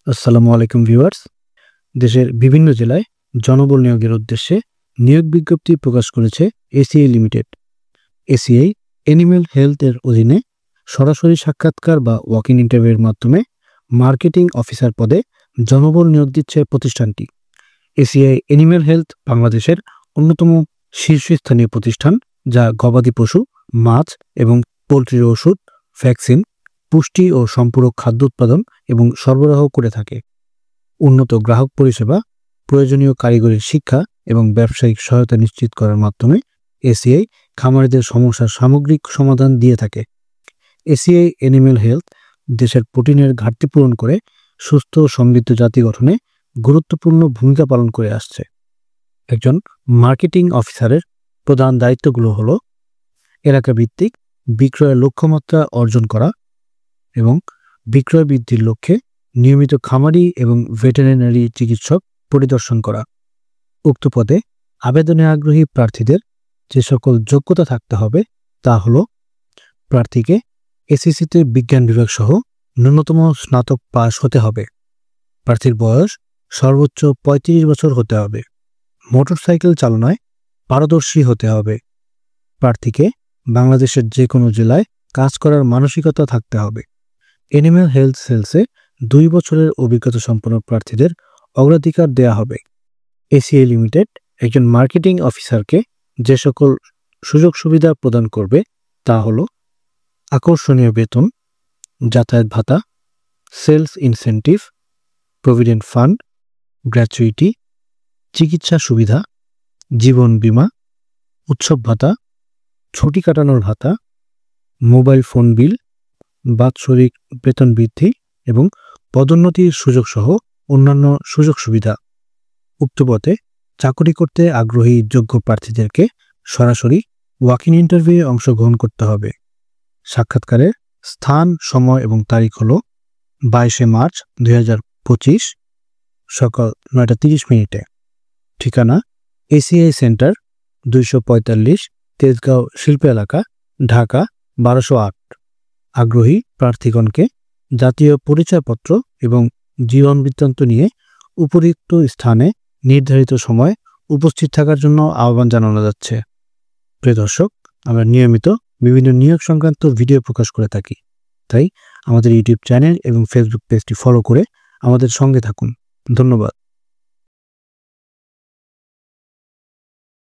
আসসালামু আলাইকুম ভিউয়ার্স। দেশের বিভিন্ন জেলায় জনবল নিয়োগের উদ্দেশ্যে নিয়োগ বিজ্ঞপ্তি প্রকাশ করেছে ACI limited. ACI animal health এর অধীনে সরাসরি সাক্ষাৎকার বা ওয়াক ইন ইন্টারভিউয়ের মাধ্যমে মার্কেটিং অফিসার পদে জনবল নিয়োগ দিচ্ছে প্রতিষ্ঠানটি। এসিআই অ্যানিম্যাল হেলথ বাংলাদেশের অন্যতম শীর্ষস্থানীয় প্রতিষ্ঠান, যা গবাদি পশু, মাছ এবং পোলট্রির ওষুধ, ভ্যাকসিন, পুষ্টি ও সম্পূরক খাদ্য উৎপাদন এবং সরবরাহ করে থাকে। উন্নত গ্রাহক পরিষেবা, প্রয়োজনীয় কারিগরি শিক্ষা এবং ব্যবসায়িক সহায়তা নিশ্চিত করার মাধ্যমে এসিআই খামারিদের সমস্যার সামগ্রিক সমাধান দিয়ে থাকে। এসিআই অ্যানিম্যাল হেলথ দেশের প্রোটিনের ঘাটতি পূরণ করে সুস্থ ও সমৃদ্ধ জাতি গঠনে গুরুত্বপূর্ণ ভূমিকা পালন করে আসছে। একজন মার্কেটিং অফিসারের প্রধান দায়িত্বগুলো হলো এলাকা ভিত্তিক বিক্রয়ের লক্ষ্যমাত্রা অর্জন করা এবং বিক্রয় বৃদ্ধির লক্ষ্যে নিয়মিত খামারি এবং ভেটেরিনারি চিকিৎসক পরিদর্শন করা। উক্ত পদে আবেদনে আগ্রহী প্রার্থীদের যে সকল যোগ্যতা থাকতে হবে তা হলো: প্রার্থীকে এসএসসিতে বিজ্ঞান বিভাগ সহ ন্যূনতম স্নাতক পাস হতে হবে। প্রার্থীর বয়স সর্বোচ্চ ৩৫ বছর হতে হবে। মোটরসাইকেল চালনায় পারদর্শী হতে হবে। প্রার্থীকে বাংলাদেশের যে কোনো জেলায় কাজ করার মানসিকতা থাকতে হবে। অ্যানিম্যাল হেলথ সেলসে 2 বছরের অভিজ্ঞতা সম্পন্ন প্রার্থীদের অগ্রাধিকার দেয়া হবে। এসিআই লিমিটেড একজন মার্কেটিং অফিসারকে যে সকল সুযোগ সুবিধা প্রদান করবে তা হলো: আকর্ষণীয় বেতন, যাতায়াত ভাতা, sales incentive, provident fund, gratuity, চিকিৎসা সুবিধা, জীবন বীমা, উৎসব ভাতা, ছুটি কাটানোর ভাতা, মোবাইল ফোন বিল, বাৎসরিক বেতন বৃদ্ধি এবং পদোন্নতির সুযোগ সহ অন্যান্য সুযোগ সুবিধা। উক্ত পদে চাকরি করতে আগ্রহী যোগ্য প্রার্থীদেরকে সরাসরি ওয়াক ইন ইন্টারভিউয়ে অংশগ্রহণ করতে হবে। সাক্ষাৎকারের স্থান, সময় এবং তারিখ হল 22শে মার্চ 2025 সকাল 9:30। ঠিকানা: এসিআই সেন্টার, 245 তেজগাঁও শিল্প এলাকা, ঢাকা 1208। আগ্রহী প্রার্থীগণকে জাতীয় পরিচয়পত্র এবং জীবন বৃত্তান্ত নিয়ে উপরিউক্ত স্থানে নির্ধারিত সময় উপস্থিত থাকার জন্য আহ্বান জানানো যাচ্ছে। প্রিয় দর্শক, আমরা নিয়মিত বিভিন্ন নিয়োগ সংক্রান্ত ভিডিও প্রকাশ করে থাকি, তাই আমাদের ইউটিউব চ্যানেল এবং ফেসবুক পেজটি ফলো করে আমাদের সঙ্গে থাকুন। ধন্যবাদ।